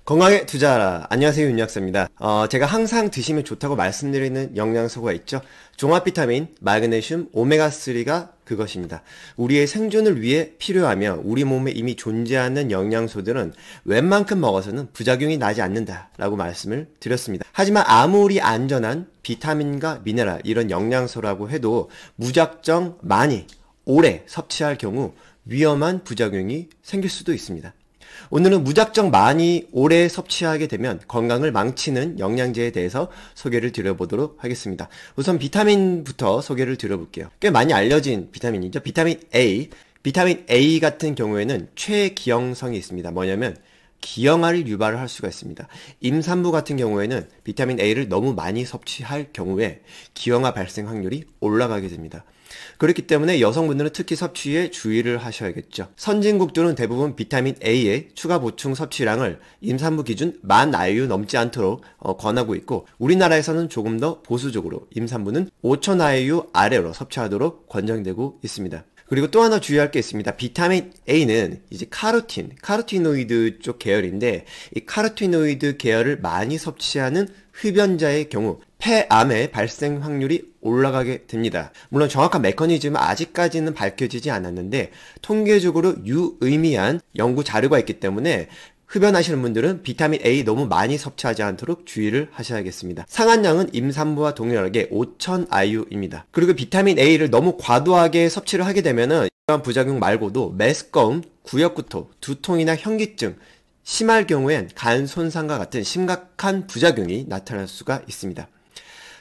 건강에 투자하라. 안녕하세요, 윤약사입니다. 제가 항상 드시면 좋다고 말씀드리는 영양소가 있죠. 종합 비타민, 마그네슘, 오메가3가 그것입니다. 우리의 생존을 위해 필요하며 우리 몸에 이미 존재하는 영양소들은 웬만큼 먹어서는 부작용이 나지 않는다라고 말씀을 드렸습니다. 하지만 아무리 안전한 비타민과 미네랄, 이런 영양소라고 해도 무작정 많이, 오래 섭취할 경우 위험한 부작용이 생길 수도 있습니다. 오늘은 무작정 많이 오래 섭취하게 되면 건강을 망치는 영양제에 대해서 소개를 드려보도록 하겠습니다. 우선 비타민부터 소개를 드려볼게요. 꽤 많이 알려진 비타민이죠. 비타민 A. 비타민 A 같은 경우에는 최기형성이 있습니다. 뭐냐면 기형아를 유발을 할 수가 있습니다. 임산부 같은 경우에는 비타민 A를 너무 많이 섭취할 경우에 기형아 발생 확률이 올라가게 됩니다. 그렇기 때문에 여성분들은 특히 섭취에 주의를 하셔야겠죠. 선진국들은 대부분 비타민 A의 추가 보충 섭취량을 임산부 기준 만 IU 넘지 않도록 권하고 있고, 우리나라에서는 조금 더 보수적으로 임산부는 5,000 IU 아래로 섭취하도록 권장되고 있습니다. 그리고 또 하나 주의할 게 있습니다. 비타민 A는 이제 카로티노이드 쪽 계열인데, 이 카로티노이드 계열을 많이 섭취하는 흡연자의 경우 폐암의 발생 확률이 올라가게 됩니다. 물론 정확한 메커니즘은 아직까지는 밝혀지지 않았는데 통계적으로 유의미한 연구 자료가 있기 때문에 흡연하시는 분들은 비타민 A 너무 많이 섭취하지 않도록 주의를 하셔야겠습니다. 상한량은 임산부와 동일하게 5,000 IU입니다. 그리고 비타민 A를 너무 과도하게 섭취를 하게 되면은 이러한 부작용 말고도 메스꺼움, 구역구토, 두통이나 현기증, 심할 경우엔 간 손상과 같은 심각한 부작용이 나타날 수가 있습니다.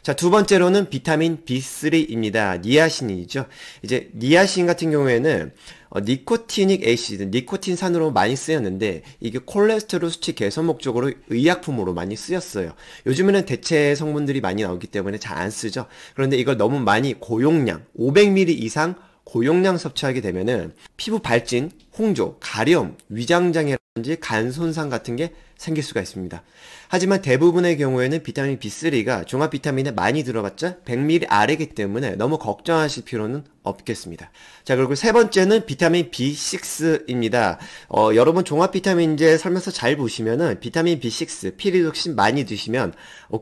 자, 두 번째로는 비타민 B3입니다. 니아신이죠. 이제 니아신 같은 경우에는 니코티닉 애시드, 니코틴산으로 많이 쓰였는데 이게 콜레스테롤 수치 개선 목적으로 의약품으로 많이 쓰였어요. 요즘에는 대체 성분들이 많이 나오기 때문에 잘 안 쓰죠. 그런데 이걸 너무 많이 고용량, 500ml 이상 고용량 섭취하게 되면은 피부 발진, 홍조, 가려움, 위장장애라든지 간 손상 같은 게 생길 수가 있습니다. 하지만 대부분의 경우에는 비타민 B3가 종합 비타민에 많이 들어봤자 100ml 아래이기 때문에 너무 걱정하실 필요는 없겠습니다. 자, 그리고 세 번째는 비타민 B6입니다. 여러분 종합 비타민제 설명서 잘 보시면은 비타민 B6, 피리독신 많이 드시면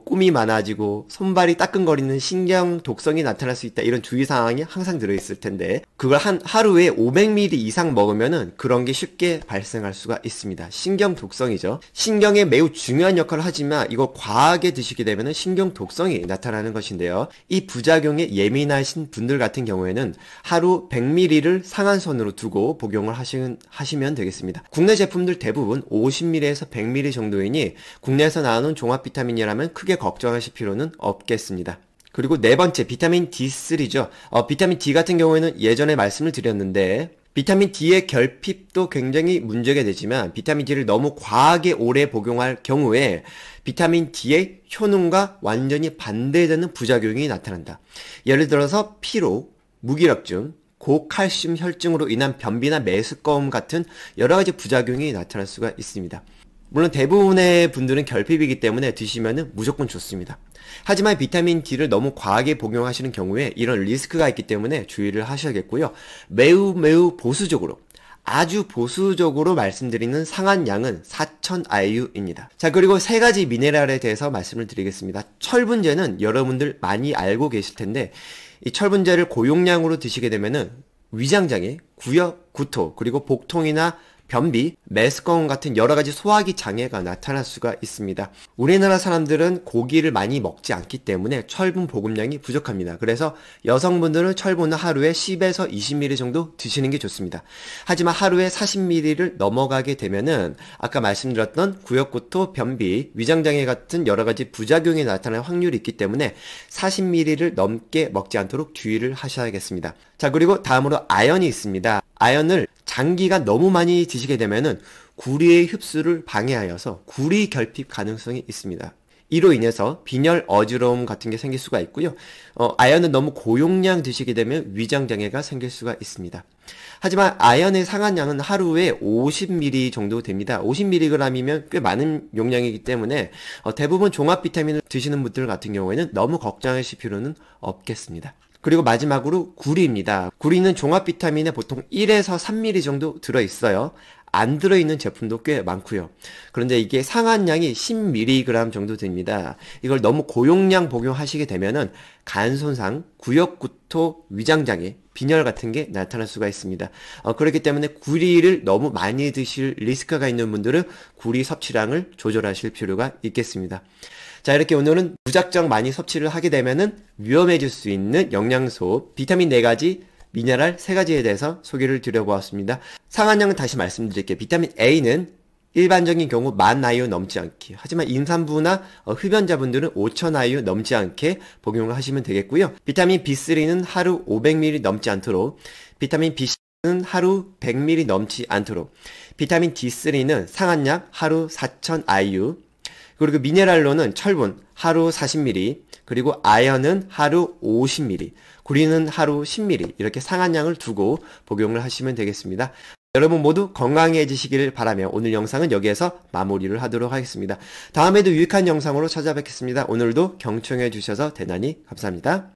꿈이 많아지고 손발이 따끔거리는 신경 독성이 나타날 수 있다, 이런 주의사항이 항상 들어있을 텐데 그걸 하루에 500ml 이상 먹으면은 그런 게 쉽게 발생할 수가 있습니다. 신경 독성이죠. 신경에 매우 중요한 역할을 하지만 이거 과하게 드시게 되면은 신경 독성이 나타나는 것인데요. 이 부작용에 예민하신 분들 같은 경우에는 하루 100ml를 상한선으로 두고 복용을 하시면 되겠습니다. 국내 제품들 대부분 50ml에서 100ml 정도이니 국내에서 나오는 종합 비타민이라면 크게 걱정하실 필요는 없겠습니다. 그리고 네 번째, 비타민 D3죠. 비타민 D 같은 경우에는 예전에 말씀을 드렸는데 비타민 D의 결핍도 굉장히 문제가 되지만 비타민 D를 너무 과하게 오래 복용할 경우에 비타민 D의 효능과 완전히 반대되는 부작용이 나타난다. 예를 들어서 피로, 무기력증, 고칼슘 혈증으로 인한 변비나 메스꺼움 같은 여러 가지 부작용이 나타날 수가 있습니다. 물론 대부분의 분들은 결핍이기 때문에 드시면 무조건 좋습니다. 하지만 비타민 D를 너무 과하게 복용하시는 경우에 이런 리스크가 있기 때문에 주의를 하셔야겠고요. 매우 보수적으로, 아주 보수적으로 말씀드리는 상한량은 4,000 IU입니다. 자, 그리고 세 가지 미네랄에 대해서 말씀을 드리겠습니다. 철분제는 여러분들 많이 알고 계실 텐데 이 철분제를 고용량으로 드시게 되면은 위장장애, 구역, 구토, 그리고 복통이나 변비, 메스꺼움 같은 여러 가지 소화기 장애가 나타날 수가 있습니다. 우리나라 사람들은 고기를 많이 먹지 않기 때문에 철분 보급량이 부족합니다. 그래서 여성분들은 철분을 하루에 10에서 20ml 정도 드시는 게 좋습니다. 하지만 하루에 40ml를 넘어가게 되면은 아까 말씀드렸던 구역구토, 변비, 위장장애 같은 여러 가지 부작용이 나타날 확률이 있기 때문에 40ml를 넘게 먹지 않도록 주의를 하셔야겠습니다. 자, 그리고 다음으로 아연이 있습니다. 아연을 장기간 너무 많이 드시게 되면은 구리의 흡수를 방해하여서 구리 결핍 가능성이 있습니다. 이로 인해서 빈혈, 어지러움 같은 게 생길 수가 있고요. 아연은 너무 고용량 드시게 되면 위장장애가 생길 수가 있습니다. 하지만 아연의 상한량은 하루에 50ml 정도 됩니다. 50mg이면 꽤 많은 용량이기 때문에 대부분 종합 비타민을 드시는 분들 같은 경우에는 너무 걱정하실 필요는 없겠습니다. 그리고 마지막으로 구리입니다. 구리는 종합 비타민에 보통 1에서 3ml 정도 들어있어요. 안 들어있는 제품도 꽤 많고요. 그런데 이게 상한량이 10mg 정도 됩니다. 이걸 너무 고용량 복용하시게 되면은 간 손상, 구역구토, 위장장애, 빈혈 같은 게 나타날 수가 있습니다. 그렇기 때문에 구리를 너무 많이 드실 리스크가 있는 분들은 구리 섭취량을 조절하실 필요가 있겠습니다. 자, 이렇게 오늘은 무작정 많이 섭취를 하게 되면은 위험해질 수 있는 영양소, 비타민 4가지, 미네랄 3가지에 대해서 소개를 드려보았습니다. 상한량은 다시 말씀드릴게요. 비타민 A는 일반적인 경우 10,000IU 넘지 않게, 하지만 임산부나 흡연자분들은 5,000IU 넘지 않게 복용을 하시면 되겠고요. 비타민 B3는 하루 500ml 넘지 않도록, 비타민 B6는 하루 100ml 넘지 않도록, 비타민 D3는 상한량 하루 4,000IU, 그리고 미네랄로는 철분 하루 40ml, 그리고 아연은 하루 50ml, 구리는 하루 10ml, 이렇게 상한량을 두고 복용을 하시면 되겠습니다. 여러분 모두 건강해지시길 바라며 오늘 영상은 여기에서 마무리를 하도록 하겠습니다. 다음에도 유익한 영상으로 찾아뵙겠습니다. 오늘도 경청해 주셔서 대단히 감사합니다.